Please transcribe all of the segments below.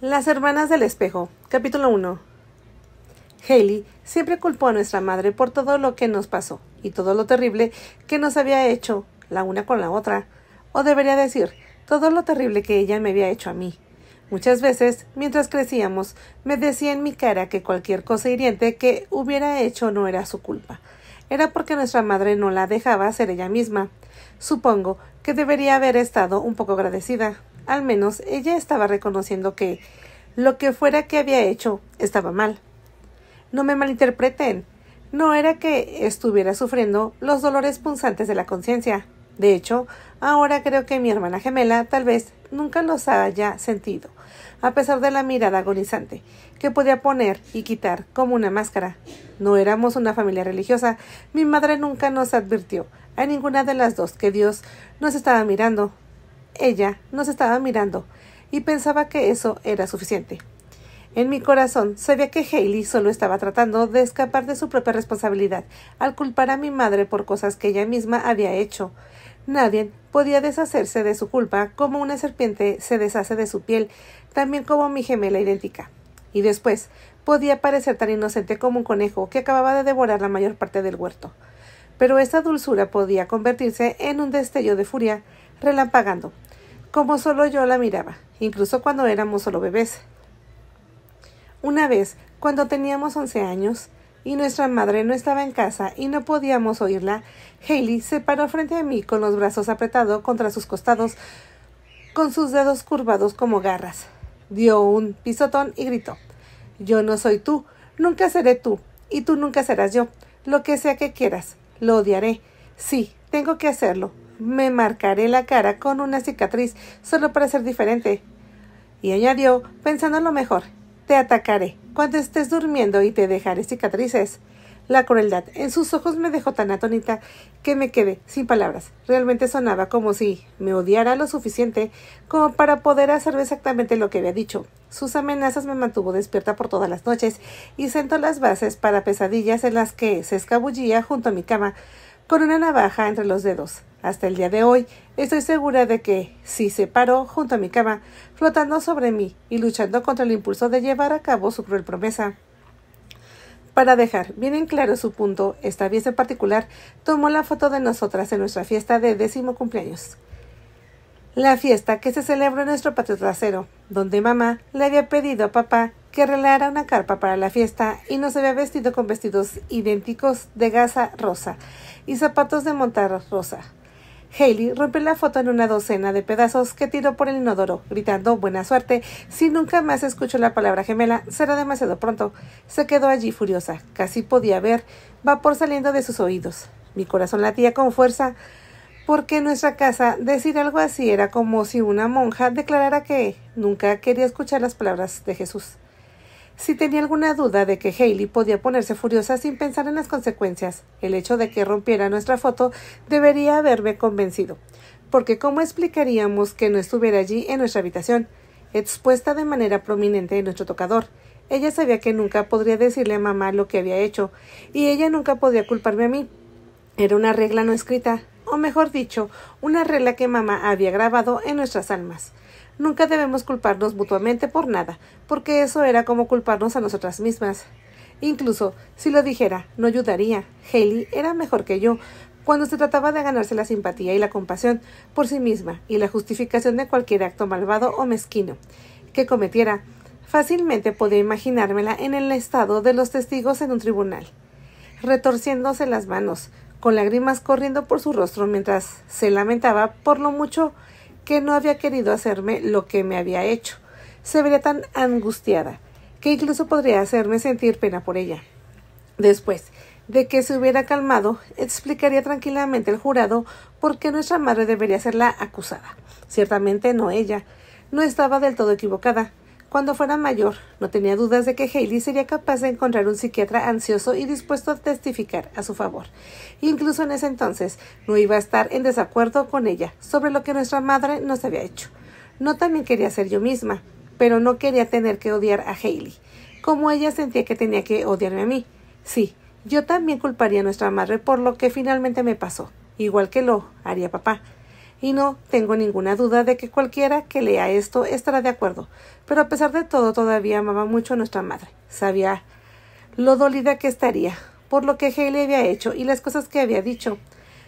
Las hermanas del espejo, capítulo 1. Hailey siempre culpó a nuestra madre por todo lo que nos pasó y todo lo terrible que nos había hecho la una con la otra, o debería decir, todo lo terrible que ella me había hecho a mí. Muchas veces, mientras crecíamos, me decía en mi cara que cualquier cosa hiriente que hubiera hecho no era su culpa. Era porque nuestra madre no la dejaba ser ella misma. Supongo que debería haber estado un poco agradecida. Al menos ella estaba reconociendo que lo que fuera que había hecho estaba mal. No me malinterpreten. No era que estuviera sufriendo los dolores punzantes de la conciencia. De hecho, ahora creo que mi hermana gemela tal vez nunca los haya sentido, a pesar de la mirada agonizante que podía poner y quitar como una máscara. No éramos una familia religiosa. Mi madre nunca nos advirtió a ninguna de las dos que Dios nos estaba mirando. Ella nos estaba mirando y pensaba que eso era suficiente. En mi corazón sabía que Hailey solo estaba tratando de escapar de su propia responsabilidad al culpar a mi madre por cosas que ella misma había hecho. Nadie podía deshacerse de su culpa como una serpiente se deshace de su piel, también como mi gemela idéntica. Y después podía parecer tan inocente como un conejo que acababa de devorar la mayor parte del huerto. Pero esa dulzura podía convertirse en un destello de furia, relampagando, como solo yo la miraba, incluso cuando éramos solo bebés. Una vez, cuando teníamos 11 años, y nuestra madre no estaba en casa y no podíamos oírla, Hailey se paró frente a mí con los brazos apretados contra sus costados, con sus dedos curvados como garras. Dio un pisotón y gritó: «Yo no soy tú, nunca seré tú, y tú nunca serás yo. Lo que sea que quieras, lo odiaré. Sí, tengo que hacerlo. Me marcaré la cara con una cicatriz solo para ser diferente». Y añadió, pensando lo mejor: «Te atacaré cuando estés durmiendo y te dejaré cicatrices». La crueldad en sus ojos me dejó tan atónita que me quedé sin palabras. Realmente sonaba como si me odiara lo suficiente como para poder hacer exactamente lo que había dicho. Sus amenazas me mantuvo despierta por todas las noches y sentó las bases para pesadillas en las que se escabullía junto a mi cama con una navaja entre los dedos. Hasta el día de hoy estoy segura de que sí se paró junto a mi cama, flotando sobre mí y luchando contra el impulso de llevar a cabo su cruel promesa. Para dejar bien en claro su punto, esta vez en particular, tomó la foto de nosotras en nuestra fiesta de 10º cumpleaños. La fiesta que se celebró en nuestro patio trasero, donde mamá le había pedido a papá que arreglara una carpa para la fiesta y nos había vestido con vestidos idénticos de gasa rosa y zapatos de montar rosa. Hailey rompió la foto en una docena de pedazos que tiró por el inodoro, gritando «buena suerte». Si nunca más escuchó la palabra gemela, será demasiado pronto. Se quedó allí furiosa. Casi podía ver vapor saliendo de sus oídos. Mi corazón latía con fuerza, porque en nuestra casa decir algo así era como si una monja declarara que nunca quería escuchar las palabras de Jesús. Si tenía alguna duda de que Hailey podía ponerse furiosa sin pensar en las consecuencias, el hecho de que rompiera nuestra foto debería haberme convencido, porque ¿cómo explicaríamos que no estuviera allí en nuestra habitación, expuesta de manera prominente en nuestro tocador? Ella sabía que nunca podría decirle a mamá lo que había hecho, y ella nunca podía culparme a mí. Era una regla no escrita, o mejor dicho, una regla que mamá había grabado en nuestras almas. Nunca debemos culparnos mutuamente por nada, porque eso era como culparnos a nosotras mismas. Incluso si lo dijera, no ayudaría. Hailey era mejor que yo cuando se trataba de ganarse la simpatía y la compasión por sí misma y la justificación de cualquier acto malvado o mezquino que cometiera. Fácilmente podía imaginármela en el estado de los testigos en un tribunal, retorciéndose las manos, con lágrimas corriendo por su rostro mientras se lamentaba por lo mucho que no había querido hacerme lo que me había hecho. Se vería tan angustiada que incluso podría hacerme sentir pena por ella. Después de que se hubiera calmado, explicaría tranquilamente al jurado por qué nuestra madre debería ser la acusada. Ciertamente no ella. No estaba del todo equivocada. Cuando fuera mayor, no tenía dudas de que Hailey sería capaz de encontrar un psiquiatra ansioso y dispuesto a testificar a su favor. Incluso en ese entonces, no iba a estar en desacuerdo con ella sobre lo que nuestra madre nos había hecho. No también quería ser yo misma, pero no quería tener que odiar a Hailey, como ella sentía que tenía que odiarme a mí. Sí, yo también culparía a nuestra madre por lo que finalmente me pasó, igual que lo haría papá. y no tengo ninguna duda de que cualquiera que lea esto estará de acuerdo. Pero a pesar de todo, todavía amaba mucho a nuestra madre. Sabía lo dolida que estaría por lo que Hailey había hecho y las cosas que había dicho.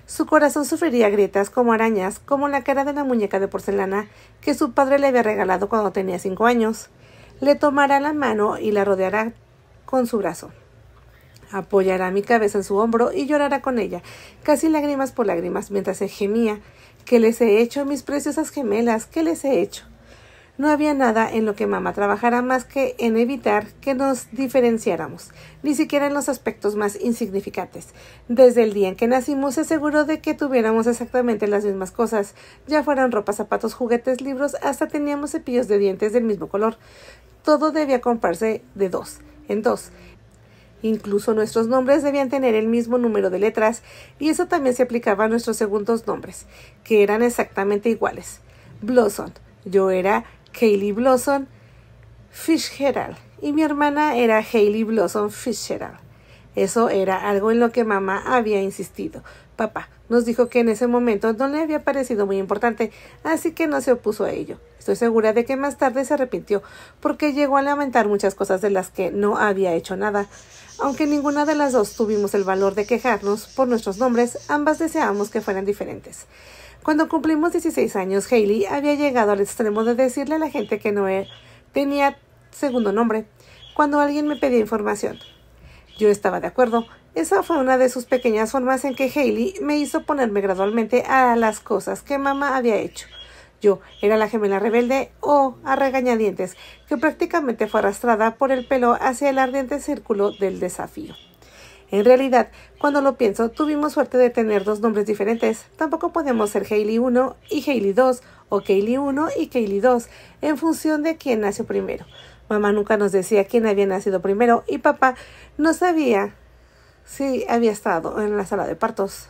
Su corazón sufriría grietas como arañas, como la cara de la muñeca de porcelana que su padre le había regalado cuando tenía 5 años. Le tomará la mano y la rodeará con su brazo. Apoyará mi cabeza en su hombro y llorará con ella, casi lágrimas por lágrimas, mientras se gemía. ¿Qué les he hecho, mis preciosas gemelas? ¿Qué les he hecho? No había nada en lo que mamá trabajara más que en evitar que nos diferenciáramos, ni siquiera en los aspectos más insignificantes. Desde el día en que nacimos se aseguró de que tuviéramos exactamente las mismas cosas, ya fueran ropa, zapatos, juguetes, libros, hasta teníamos cepillos de dientes del mismo color. Todo debía comprarse de 2 en 2. Incluso nuestros nombres debían tener el mismo número de letras, y eso también se aplicaba a nuestros segundos nombres, que eran exactamente iguales. Blossom. Yo era Hailey Blossom Fitzgerald y mi hermana era Hailey Blossom Fitzgerald. Eso era algo en lo que mamá había insistido. Papá nos dijo que en ese momento no le había parecido muy importante, así que no se opuso a ello. Estoy segura de que más tarde se arrepintió, porque llegó a lamentar muchas cosas de las que no había hecho nada. Aunque ninguna de las dos tuvimos el valor de quejarnos por nuestros nombres, ambas deseábamos que fueran diferentes. Cuando cumplimos 16 años, Hailey había llegado al extremo de decirle a la gente que no tenía segundo nombre cuando alguien me pedía información. Yo estaba de acuerdo. Esa fue una de sus pequeñas formas en que Hailey me hizo ponerme gradualmente a las cosas que mamá había hecho. Yo era la gemela rebelde o a regañadientes, que prácticamente fue arrastrada por el pelo hacia el ardiente círculo del desafío. En realidad, cuando lo pienso, tuvimos suerte de tener 2 nombres diferentes. Tampoco podemos ser Hailey 1 y Hailey 2, o Hailey 1 y Hailey 2, en función de quién nació primero. Mamá nunca nos decía quién había nacido primero, y papá no sabía si había estado en la sala de partos.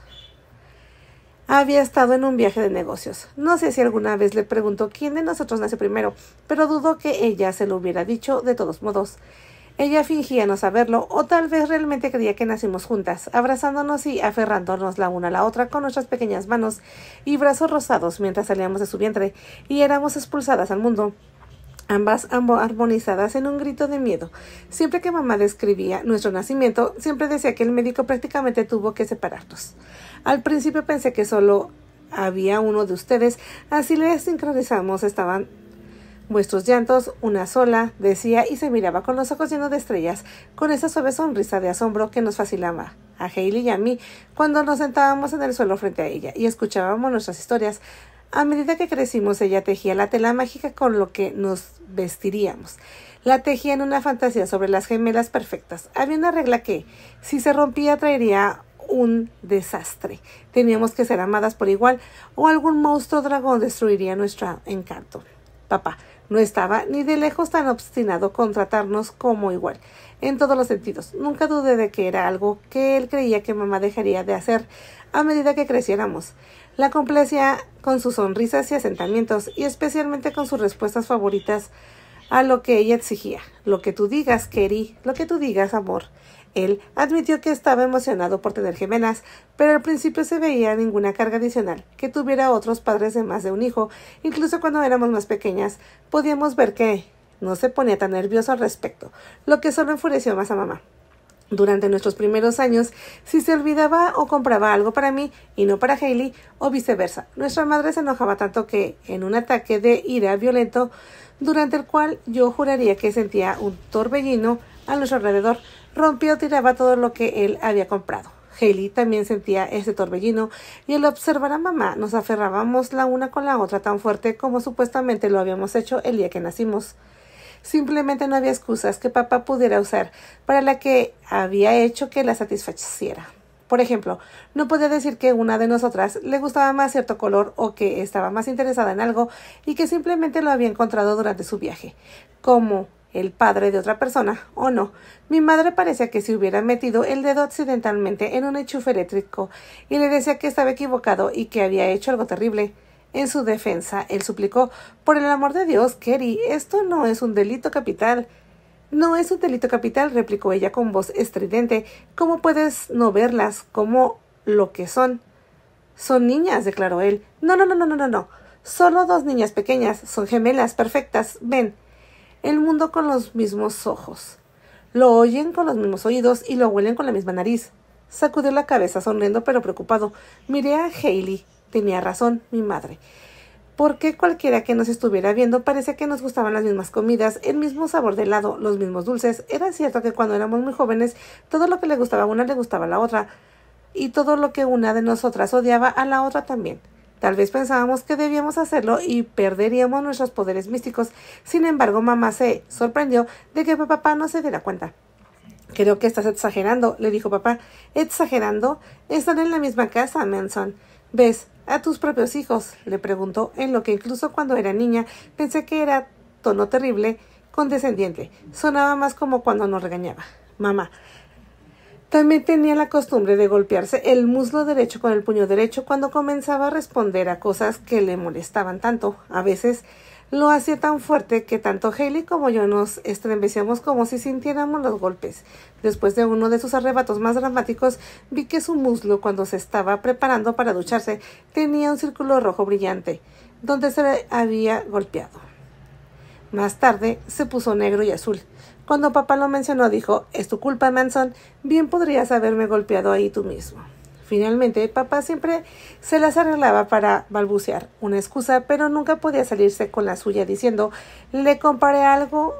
Había estado en un viaje de negocios. No sé si alguna vez le preguntó quién de nosotros nació primero, pero dudo que ella se lo hubiera dicho de todos modos. Ella fingía no saberlo, o tal vez realmente creía que nacimos juntas, abrazándonos y aferrándonos la una a la otra con nuestras pequeñas manos y brazos rosados mientras salíamos de su vientre y éramos expulsadas al mundo. Ambas armonizadas en un grito de miedo. Siempre que mamá describía nuestro nacimiento, siempre decía que el médico prácticamente tuvo que separarnos. Al principio pensé que solo había uno de ustedes, así le sincronizamos, estaban vuestros llantos, una sola, decía, y se miraba con los ojos llenos de estrellas, con esa suave sonrisa de asombro que nos fascinaba a Hailey y a mí cuando nos sentábamos en el suelo frente a ella y escuchábamos nuestras historias. A medida que crecimos, ella tejía la tela mágica con lo que nos vestiríamos. La tejía en una fantasía sobre las gemelas perfectas. Había una regla que, si se rompía, traería un desastre. Teníamos que ser amadas por igual, o algún monstruo dragón destruiría nuestro encanto. Papá no estaba ni de lejos tan obstinado con tratarnos como igual, en todos los sentidos. Nunca dudé de que era algo que él creía que mamá dejaría de hacer a medida que creciéramos. La complacía con sus sonrisas y asentamientos, y especialmente con sus respuestas favoritas a lo que ella exigía. Lo que tú digas, Kerry, lo que tú digas, amor. Él admitió que estaba emocionado por tener gemelas, pero al principio se veía ninguna carga adicional, que tuviera otros padres de más de un hijo. Incluso cuando éramos más pequeñas, podíamos ver que no se ponía tan nervioso al respecto, lo que solo enfureció más a mamá. Durante nuestros primeros años, si se olvidaba o compraba algo para mí y no para Hailey, o viceversa, nuestra madre se enojaba tanto que, en un ataque de ira violento, durante el cual yo juraría que sentía un torbellino a nuestro alrededor, rompía o tiraba todo lo que él había comprado. Hailey también sentía ese torbellino, y al observar a mamá nos aferrábamos la una con la otra tan fuerte como supuestamente lo habíamos hecho el día que nacimos. Simplemente no había excusas que papá pudiera usar para la que había hecho que la satisfaciera. Por ejemplo, no podía decir que una de nosotras le gustaba más cierto color o que estaba más interesada en algo y que simplemente lo había encontrado durante su viaje, como el padre de otra persona, o no. Mi madre parecía que se hubiera metido el dedo accidentalmente en un enchufe eléctrico y le decía que estaba equivocado y que había hecho algo terrible. En su defensa, él suplicó: «Por el amor de Dios, Kerry, esto no es un delito capital». «No es un delito capital», replicó ella con voz estridente. «¿Cómo puedes no verlas como lo que son?» Son niñas, declaró él. No. Solo dos niñas pequeñas. Son gemelas, perfectas. Ven. El mundo con los mismos ojos. Lo oyen con los mismos oídos y lo huelen con la misma nariz. Sacudió la cabeza, sonriendo pero preocupado. Miré a Hailey. Tenía razón, mi madre. Porque cualquiera que nos estuviera viendo parecía que nos gustaban las mismas comidas, el mismo sabor de helado, los mismos dulces. Era cierto que cuando éramos muy jóvenes, todo lo que le gustaba a una le gustaba a la otra, y todo lo que una de nosotras odiaba a la otra también. Tal vez pensábamos que debíamos hacerlo y perderíamos nuestros poderes místicos. Sin embargo, mamá se sorprendió de que papá no se diera cuenta. Creo que estás exagerando, le dijo papá. ¿Exagerando? Están en la misma casa, Manson. ¿Ves a tus propios hijos? Le preguntó, en lo que incluso cuando era niña pensé que era tono terrible, condescendiente. Sonaba más como cuando nos regañaba. Mamá también tenía la costumbre de golpearse el muslo derecho con el puño derecho cuando comenzaba a responder a cosas que le molestaban tanto. A veces lo hacía tan fuerte que tanto Hailey como yo nos estremecíamos como si sintiéramos los golpes. Después de uno de sus arrebatos más dramáticos, vi que su muslo, cuando se estaba preparando para ducharse, tenía un círculo rojo brillante, donde se le había golpeado. Más tarde se puso negro y azul. Cuando papá lo mencionó, dijo: «Es tu culpa, Manson. Bien podrías haberme golpeado ahí tú mismo». Finalmente, papá siempre se las arreglaba para balbucear una excusa, pero nunca podía salirse con la suya diciendo: «Le compraré algo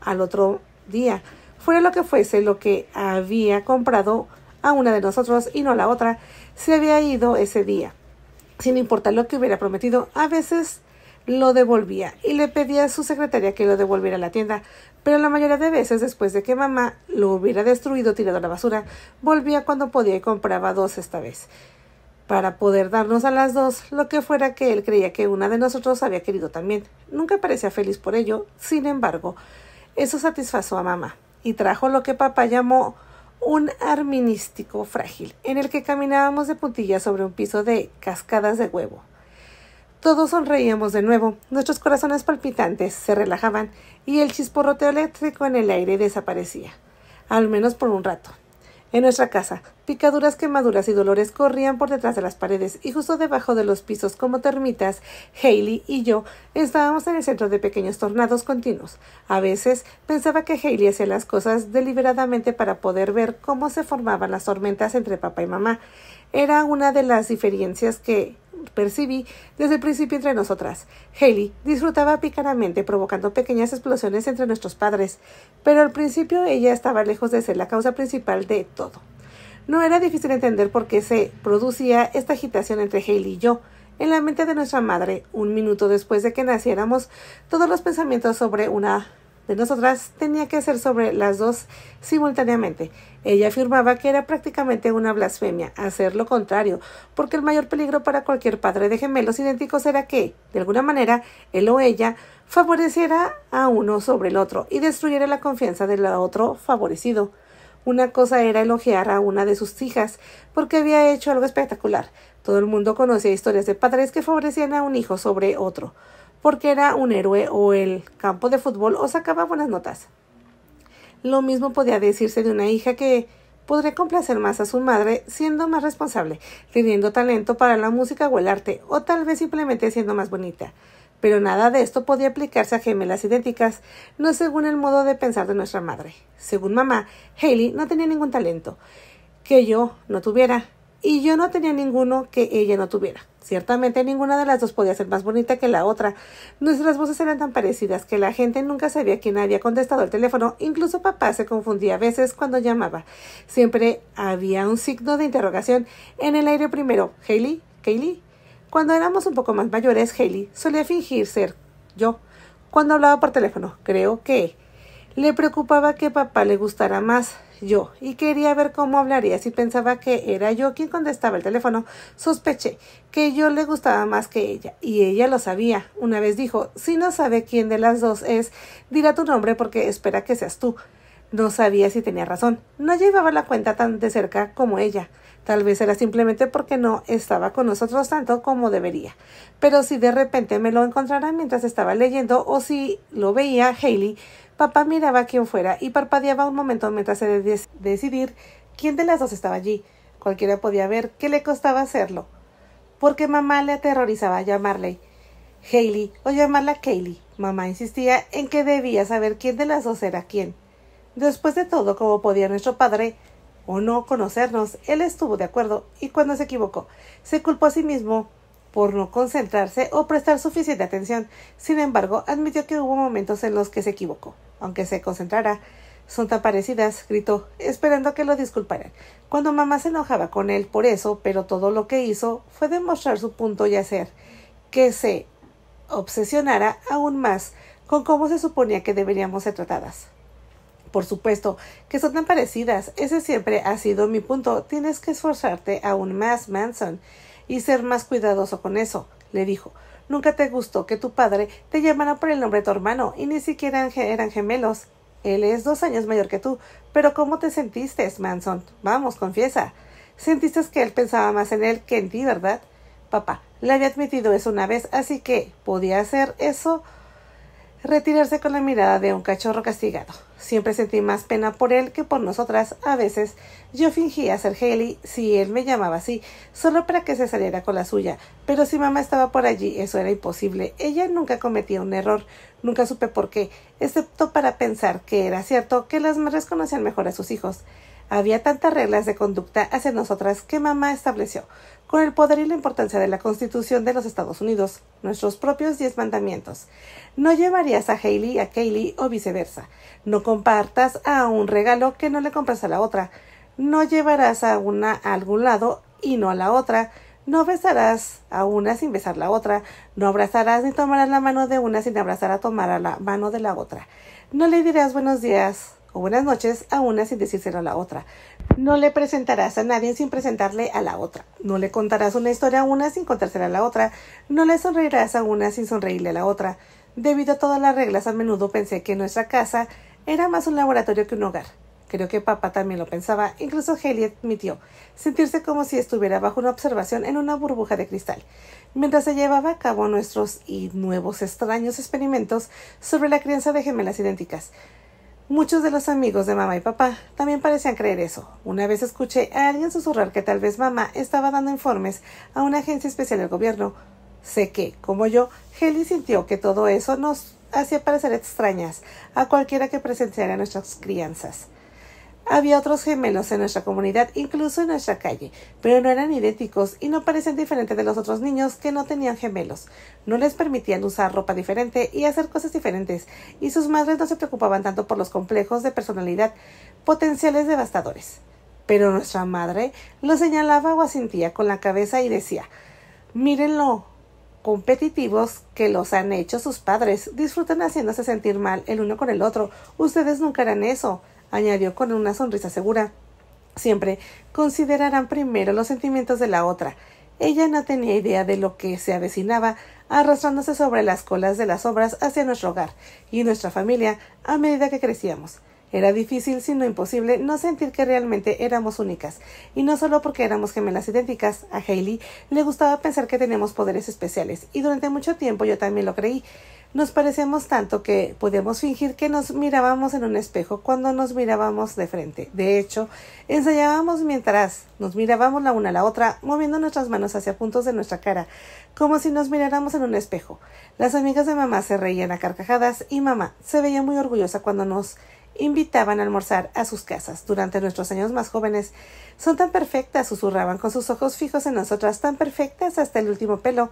al otro día». Fuera lo que fuese lo que había comprado a una de nosotros y no a la otra, se había ido ese día. Sin importar lo que hubiera prometido, a veces lo devolvía y le pedía a su secretaria que lo devolviera a la tienda, pero la mayoría de veces, después de que mamá lo hubiera destruido o tirado a la basura, volvía cuando podía y compraba dos esta vez, para poder darnos a las dos lo que fuera que él creía que una de nosotros había querido también. Nunca parecía feliz por ello, sin embargo, eso satisfazó a mamá y trajo lo que papá llamó un arminístico frágil, en el que caminábamos de puntillas sobre un piso de cascadas de huevo. Todos sonreíamos de nuevo, nuestros corazones palpitantes se relajaban y el chisporroteo eléctrico en el aire desaparecía, al menos por un rato. En nuestra casa, picaduras, quemaduras y dolores corrían por detrás de las paredes y justo debajo de los pisos como termitas, Hailey y yo estábamos en el centro de pequeños tornados continuos. A veces pensaba que Hailey hacía las cosas deliberadamente para poder ver cómo se formaban las tormentas entre papá y mamá. Era una de las diferencias que percibí desde el principio entre nosotras. Hailey disfrutaba pícaramente provocando pequeñas explosiones entre nuestros padres, pero al principio ella estaba lejos de ser la causa principal de todo. No era difícil entender por qué se producía esta agitación entre Hailey y yo. En la mente de nuestra madre, un minuto después de que naciéramos, todos los pensamientos sobre una de nosotras tenía que ser sobre las dos simultáneamente. Ella afirmaba que era prácticamente una blasfemia hacer lo contrario, porque el mayor peligro para cualquier padre de gemelos idénticos era que, de alguna manera, él o ella favoreciera a uno sobre el otro y destruyera la confianza del otro favorecido. Una cosa era elogiar a una de sus hijas porque había hecho algo espectacular. Todo el mundo conocía historias de padres que favorecían a un hijo sobre otro, porque era un héroe o el campo de fútbol o sacaba buenas notas. Lo mismo podía decirse de una hija que podría complacer más a su madre siendo más responsable, teniendo talento para la música o el arte, o tal vez simplemente siendo más bonita. Pero nada de esto podía aplicarse a gemelas idénticas, no según el modo de pensar de nuestra madre. Según mamá, Hailey no tenía ningún talento que yo no tuviera, y yo no tenía ninguno que ella no tuviera. Ciertamente ninguna de las dos podía ser más bonita que la otra. Nuestras voces eran tan parecidas que la gente nunca sabía quién había contestado el teléfono. Incluso papá se confundía a veces cuando llamaba. Siempre había un signo de interrogación en el aire primero. ¿Hailey? ¿Hailey? Cuando éramos un poco más mayores, Hailey solía fingir ser yo. Cuando hablaba por teléfono, creo que le preocupaba que papá le gustara más yo y quería ver cómo hablaría si pensaba que era yo quien contestaba el teléfono. Sospeché que yo le gustaba más que ella y ella lo sabía. Una vez dijo: «Si no sabe quién de las dos es, dirá tu nombre porque espera que seas tú». No sabía si tenía razón. No llevaba la cuenta tan de cerca como ella. Tal vez era simplemente porque no estaba con nosotros tanto como debería. Pero si de repente me lo encontrara mientras estaba leyendo o si lo veía Hailey, papá miraba a quien fuera y parpadeaba un momento mientras se decidir quién de las dos estaba allí. Cualquiera podía ver que le costaba hacerlo. porque mamá le aterrorizaba llamarle Hailey o llamarla Kaylee. Mamá insistía en que debía saber quién de las dos era quién. Después de todo, como podía nuestro padre o no conocernos, él estuvo de acuerdo, y cuando se equivocó, se culpó a sí mismo por no concentrarse o prestar suficiente atención. Sin embargo, admitió que hubo momentos en los que se equivocó, aunque se concentrara. Son tan parecidas, gritó, esperando que lo disculparan. Cuando mamá se enojaba con él por eso, pero todo lo que hizo fue demostrar su punto y hacer que se obsesionara aún más con cómo se suponía que deberíamos ser tratadas. Por supuesto que son tan parecidas. Ese siempre ha sido mi punto. Tienes que esforzarte aún más, Manson, y ser más cuidadoso con eso, le dijo. Nunca te gustó que tu padre te llamara por el nombre de tu hermano, y ni siquiera eran gemelos. Él es 2 años mayor que tú. Pero ¿cómo te sentiste, Manson? Vamos, confiesa. Sentiste que él pensaba más en él que en ti, ¿verdad? Papá le había admitido eso una vez, así que podía hacer eso, retirarse con la mirada de un cachorro castigado. Siempre sentí más pena por él que por nosotras. A veces yo fingía ser Hailey si él me llamaba así, solo para que se saliera con la suya. Pero si mamá estaba por allí, eso era imposible. Ella nunca cometía un error. Nunca supe por qué, excepto para pensar que era cierto que las madres conocían mejor a sus hijos. Había tantas reglas de conducta hacia nosotras que mamá estableció, con el poder y la importancia de la Constitución de los Estados Unidos, nuestros propios 10 mandamientos. No llevarías a Hailey a Kaylee o viceversa. No compartas a un regalo que no le compras a la otra. No llevarás a una a algún lado y no a la otra. No besarás a una sin besar la otra. No abrazarás ni tomarás la mano de una sin abrazar a tomar a la mano de la otra. No le dirás buenos días o buenas noches a una sin decírselo a la otra. No le presentarás a nadie sin presentarle a la otra. No le contarás una historia a una sin contársela a la otra. No le sonreirás a una sin sonreírle a la otra. Debido a todas las reglas, a menudo pensé que nuestra casa era más un laboratorio que un hogar. Creo que papá también lo pensaba. Incluso Hailey admitió sentirse como si estuviera bajo una observación en una burbuja de cristal, mientras se llevaba a cabo nuestros y nuevos extraños experimentos sobre la crianza de gemelas idénticas. Muchos de los amigos de mamá y papá también parecían creer eso. Una vez escuché a alguien susurrar que tal vez mamá estaba dando informes a una agencia especial del gobierno. Sé que, como yo, Hailey sintió que todo eso nos hacía parecer extrañas a cualquiera que presenciara nuestras crianzas. Había otros gemelos en nuestra comunidad, incluso en nuestra calle, pero no eran idénticos y no parecían diferentes de los otros niños que no tenían gemelos. No les permitían usar ropa diferente y hacer cosas diferentes, y sus madres no se preocupaban tanto por los complejos de personalidad potenciales devastadores. Pero nuestra madre lo señalaba o asentía con la cabeza y decía: «Miren lo competitivos que los han hecho sus padres. Disfrutan haciéndose sentir mal el uno con el otro. Ustedes nunca harán eso», añadió con una sonrisa segura. «Siempre considerarán primero los sentimientos de la otra». Ella no tenía idea de lo que se avecinaba, arrastrándose sobre las colas de las sombras hacia nuestro hogar y nuestra familia a medida que crecíamos. Era difícil, si no imposible, no sentir que realmente éramos únicas, y no solo porque éramos gemelas idénticas. A Hailey le gustaba pensar que teníamos poderes especiales, y durante mucho tiempo yo también lo creí. Nos parecíamos tanto que podíamos fingir que nos mirábamos en un espejo cuando nos mirábamos de frente. De hecho, ensayábamos mientras nos mirábamos la una a la otra, moviendo nuestras manos hacia puntos de nuestra cara, como si nos miráramos en un espejo. Las amigas de mamá se reían a carcajadas, y mamá se veía muy orgullosa cuando nos invitaban a almorzar a sus casas. Durante nuestros años más jóvenes, «Son tan perfectas», susurraban con sus ojos fijos en nosotras, «tan perfectas hasta el último pelo».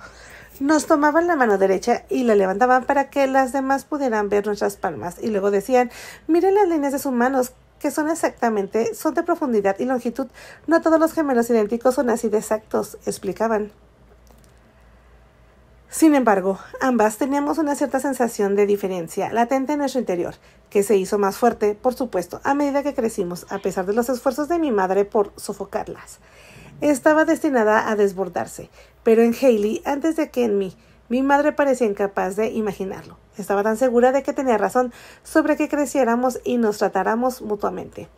Nos tomaban la mano derecha y la levantaban para que las demás pudieran ver nuestras palmas, y luego decían: «Miren las líneas de sus manos, que son de profundidad y longitud. No todos los gemelos idénticos son así de exactos», explicaban. Sin embargo, ambas teníamos una cierta sensación de diferencia latente en nuestro interior, que se hizo más fuerte, por supuesto, a medida que crecimos, a pesar de los esfuerzos de mi madre por sofocarlas. Estaba destinada a desbordarse, pero en Hailey, antes de que en mí, mi madre parecía incapaz de imaginarlo. Estaba tan segura de que tenía razón sobre que creciéramos y nos tratáramos mutuamente.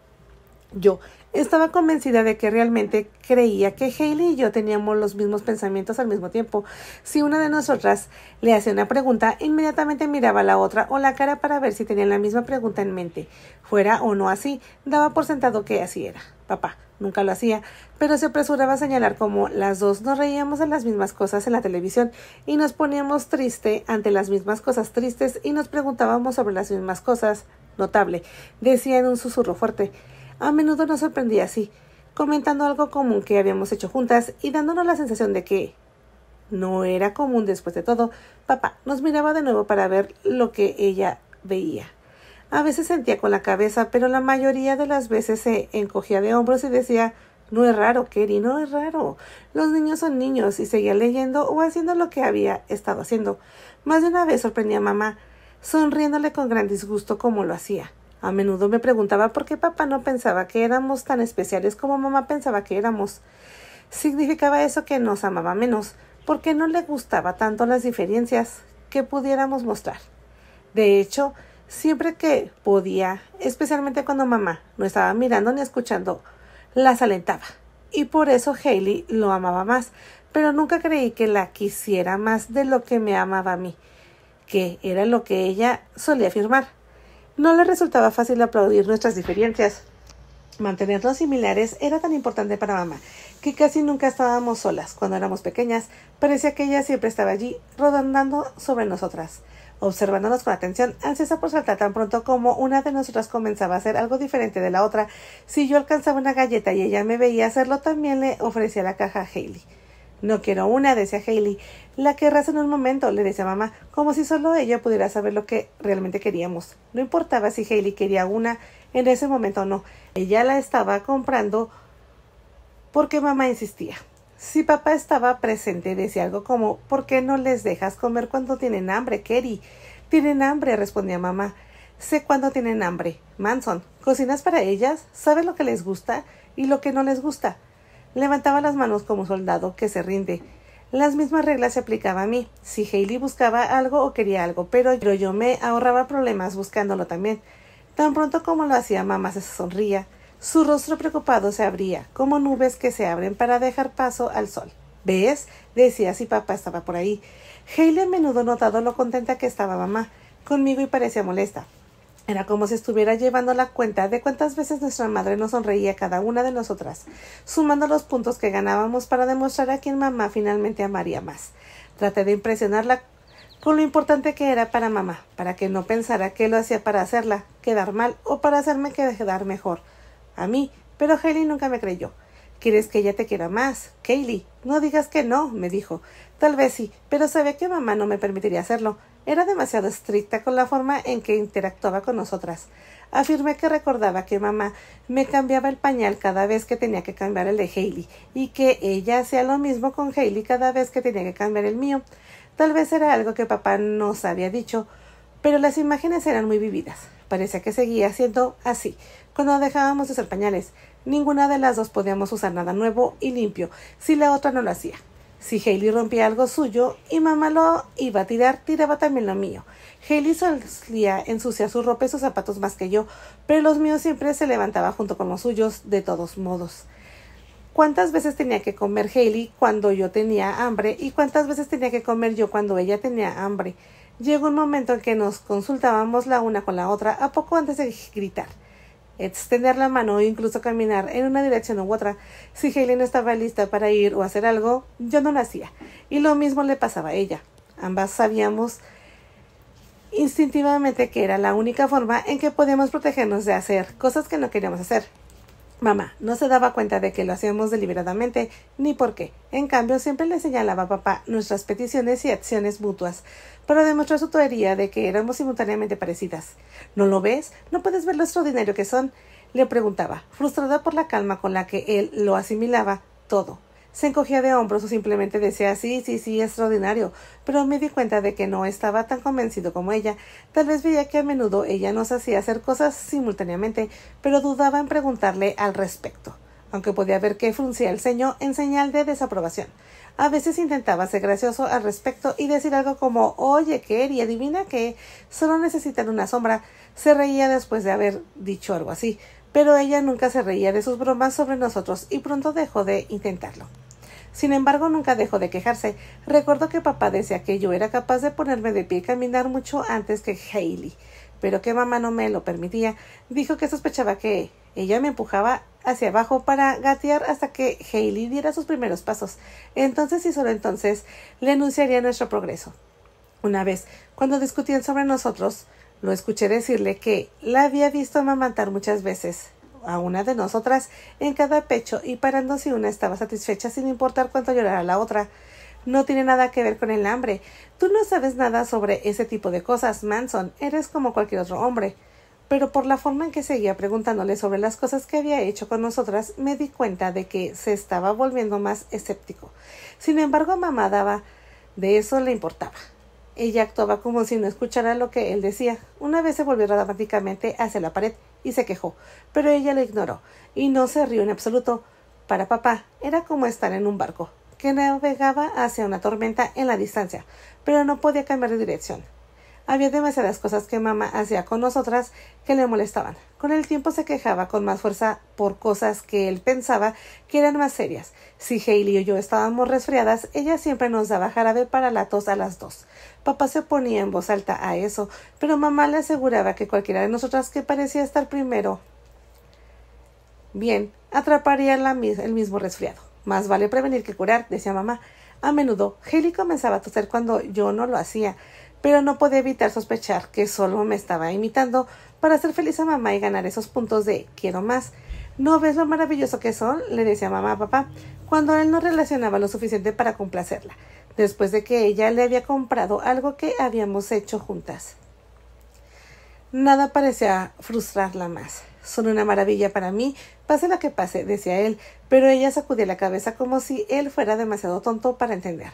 Yo estaba convencida de que realmente creía que Hailey y yo teníamos los mismos pensamientos al mismo tiempo. Si una de nosotras le hacía una pregunta, inmediatamente miraba a la otra o la cara para ver si tenían la misma pregunta en mente. Fuera o no así, daba por sentado que así era. Papá nunca lo hacía, pero se apresuraba a señalar cómo las dos nos reíamos de las mismas cosas en la televisión y nos poníamos triste ante las mismas cosas tristes y nos preguntábamos sobre las mismas cosas. Notable, decía en un susurro fuerte. A menudo nos sorprendía así, comentando algo común que habíamos hecho juntas y dándonos la sensación de que no era común después de todo. Papá nos miraba de nuevo para ver lo que ella veía. A veces sentía con la cabeza, pero la mayoría de las veces se encogía de hombros y decía, no es raro, Kerry, no es raro. Los niños son niños, y seguía leyendo o haciendo lo que había estado haciendo. Más de una vez sorprendía a mamá, sonriéndole con gran disgusto como lo hacía. A menudo me preguntaba por qué papá no pensaba que éramos tan especiales como mamá pensaba que éramos. ¿Significaba eso que nos amaba menos? Porque no le gustaba tanto las diferencias que pudiéramos mostrar. De hecho, siempre que podía, especialmente cuando mamá no estaba mirando ni escuchando, las alentaba. Y por eso Hailey lo amaba más, pero nunca creí que la quisiera más de lo que me amaba a mí, que era lo que ella solía afirmar. No le resultaba fácil aplaudir nuestras diferencias. Mantenernos similares era tan importante para mamá, que casi nunca estábamos solas. Cuando éramos pequeñas, parecía que ella siempre estaba allí, rondando sobre nosotras, observándonos con atención, ansiosa por saltar tan pronto como una de nosotras comenzaba a hacer algo diferente de la otra. Si yo alcanzaba una galleta y ella me veía hacerlo, también le ofrecía la caja a Hailey. No quiero una, decía Hailey. La querrás en un momento, le decía mamá, como si solo ella pudiera saber lo que realmente queríamos. No importaba si Hailey quería una en ese momento o no. Ella la estaba comprando porque mamá insistía. Si papá estaba presente, decía algo como, ¿por qué no les dejas comer cuando tienen hambre, Kerry? Tienen hambre, respondía mamá. Sé cuándo tienen hambre. Manson, ¿cocinas para ellas? ¿Sabes lo que les gusta y lo que no les gusta? Levantaba las manos como soldado que se rinde. Las mismas reglas se aplicaban a mí. Si Hailey buscaba algo o quería algo, pero yo me ahorraba problemas buscándolo también. Tan pronto como lo hacía, mamá se sonría. Su rostro preocupado se abría, como nubes que se abren para dejar paso al sol. ¿Ves? Decía si papá estaba por ahí. Hailey a menudo notado lo contenta que estaba mamá conmigo y parecía molesta. Era como si estuviera llevando la cuenta de cuántas veces nuestra madre nos sonreía a cada una de nosotras, sumando los puntos que ganábamos para demostrar a quién mamá finalmente amaría más. Traté de impresionarla con lo importante que era para mamá, para que no pensara que lo hacía para hacerla quedar mal o para hacerme quedar mejor a mí, pero Hailey nunca me creyó. ¿Quieres que ella te quiera más? Hailey, no digas que no, me dijo. Tal vez sí, pero sabía que mamá no me permitiría hacerlo. Era demasiado estricta con la forma en que interactuaba con nosotras. Afirmé que recordaba que mamá me cambiaba el pañal cada vez que tenía que cambiar el de Hailey y que ella hacía lo mismo con Hailey cada vez que tenía que cambiar el mío. Tal vez era algo que papá nos había dicho, pero las imágenes eran muy vividas. Parecía que seguía siendo así. Cuando dejábamos de usar pañales, ninguna de las dos podíamos usar nada nuevo y limpio si la otra no lo hacía. Si Hailey rompía algo suyo y mamá lo iba a tirar, tiraba también lo mío. Hailey solía ensuciar su ropa y sus zapatos más que yo, pero los míos siempre se levantaba junto con los suyos, de todos modos. ¿Cuántas veces tenía que comer Hailey cuando yo tenía hambre y cuántas veces tenía que comer yo cuando ella tenía hambre? Llegó un momento en que nos consultábamos la una con la otra a poco antes de gritar, extender la mano o incluso caminar en una dirección u otra. Si Hailey no estaba lista para ir o hacer algo, yo no lo hacía, y lo mismo le pasaba a ella. Ambas sabíamos instintivamente que era la única forma en que podíamos protegernos de hacer cosas que no queríamos hacer. Mamá no se daba cuenta de que lo hacíamos deliberadamente, ni por qué. En cambio, siempre le señalaba a papá nuestras peticiones y acciones mutuas, para demostrar su teoría de que éramos simultáneamente parecidas. ¿No lo ves? ¿No puedes ver lo extraordinario que son? Le preguntaba, frustrada por la calma con la que él lo asimilaba todo. Se encogía de hombros o simplemente decía sí, extraordinario, pero me di cuenta de que no estaba tan convencido como ella. Tal vez veía que a menudo ella nos hacía hacer cosas simultáneamente, pero dudaba en preguntarle al respecto, aunque podía ver que fruncía el ceño en señal de desaprobación. A veces intentaba ser gracioso al respecto y decir algo como «Oye, Kerry, adivina que solo necesitan una sombra». Se reía después de haber dicho algo así, pero ella nunca se reía de sus bromas sobre nosotros y pronto dejó de intentarlo. Sin embargo, nunca dejó de quejarse. Recuerdo que papá decía que yo era capaz de ponerme de pie y caminar mucho antes que Hailey, pero que mamá no me lo permitía. Dijo que sospechaba que ella me empujaba hacia abajo para gatear hasta que Hailey diera sus primeros pasos. Entonces y solo entonces le anunciaría nuestro progreso. Una vez, cuando discutían sobre nosotros, lo escuché decirle que la había visto amamantar muchas veces a una de nosotras en cada pecho y parando si una estaba satisfecha sin importar cuánto llorara la otra. No tiene nada que ver con el hambre. Tú no sabes nada sobre ese tipo de cosas, Manson. Eres como cualquier otro hombre. Pero por la forma en que seguía preguntándole sobre las cosas que había hecho con nosotras, me di cuenta de que se estaba volviendo más escéptico. Sin embargo, mamá daba de eso le importaba. Ella actuaba como si no escuchara lo que él decía. Una vez se volvió dramáticamente hacia la pared y se quejó, pero ella lo ignoró y no se rió en absoluto. Para papá era como estar en un barco que navegaba hacia una tormenta en la distancia, pero no podía cambiar de dirección. Había demasiadas cosas que mamá hacía con nosotras que le molestaban. Con el tiempo se quejaba con más fuerza por cosas que él pensaba que eran más serias. Si Hailey y yo estábamos resfriadas, ella siempre nos daba jarabe para la tos a las 2. Papá se oponía en voz alta a eso, pero mamá le aseguraba que cualquiera de nosotras que parecía estar primero bien, atraparía el mismo resfriado. Más vale prevenir que curar, decía mamá. A menudo, Hailey comenzaba a toser cuando yo no lo hacía, pero no podía evitar sospechar que solo me estaba imitando para hacer feliz a mamá y ganar esos puntos de quiero más. ¿No ves lo maravilloso que son?, le decía mamá a papá, cuando él no relacionaba lo suficiente para complacerla, después de que ella le había comprado algo que habíamos hecho juntas. Nada parecía frustrarla más. Son una maravilla para mí, pase lo que pase, decía él, pero ella sacudía la cabeza como si él fuera demasiado tonto para entender.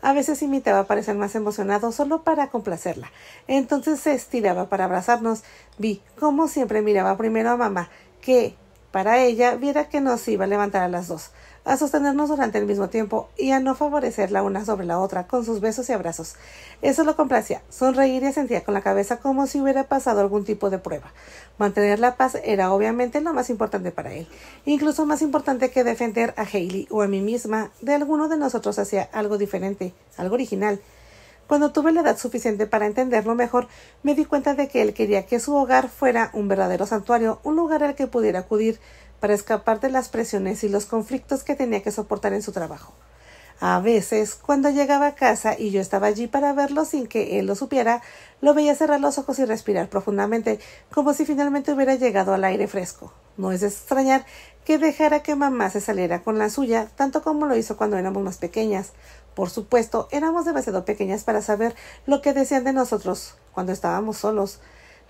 A veces imitaba parecer más emocionado solo para complacerla. Entonces se estiraba para abrazarnos. Vi, como siempre, miraba primero a mamá, que, para ella, viera que nos iba a levantar a las 2, a sostenernos durante el mismo tiempo y a no favorecer la una sobre la otra con sus besos y abrazos. Eso lo complacía. Sonreír y asentía con la cabeza como si hubiera pasado algún tipo de prueba. Mantener la paz era obviamente lo más importante para él, incluso más importante que defender a Hailey o a mí misma. De alguno de nosotros hacía algo diferente, algo original. Cuando tuve la edad suficiente para entenderlo mejor, me di cuenta de que él quería que su hogar fuera un verdadero santuario, un lugar al que pudiera acudir para escapar de las presiones y los conflictos que tenía que soportar en su trabajo. A veces, cuando llegaba a casa y yo estaba allí para verlo sin que él lo supiera, lo veía cerrar los ojos y respirar profundamente, como si finalmente hubiera llegado al aire fresco. No es de extrañar que dejara que mamá se saliera con la suya, tanto como lo hizo cuando éramos más pequeñas. Por supuesto, éramos demasiado pequeñas para saber lo que decían de nosotros cuando estábamos solos.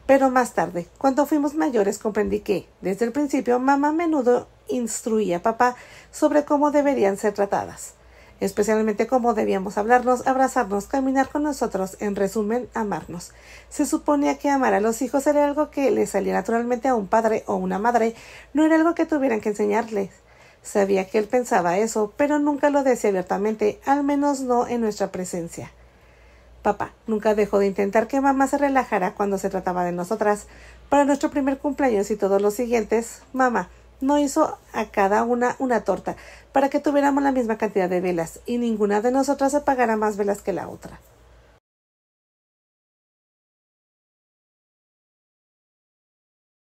Pero más tarde, cuando fuimos mayores, comprendí que, desde el principio, mamá a menudo instruía a papá sobre cómo deberían ser tratadas, especialmente cómo debíamos hablarnos, abrazarnos, caminar con nosotros, en resumen, amarnos. Se suponía que amar a los hijos era algo que les salía naturalmente a un padre o una madre, no era algo que tuvieran que enseñarles. Sabía que él pensaba eso, pero nunca lo decía abiertamente, al menos no en nuestra presencia. Papá nunca dejó de intentar que mamá se relajara cuando se trataba de nosotras. Para nuestro primer cumpleaños y todos los siguientes, mamá no hizo a cada una torta para que tuviéramos la misma cantidad de velas y ninguna de nosotras apagara más velas que la otra.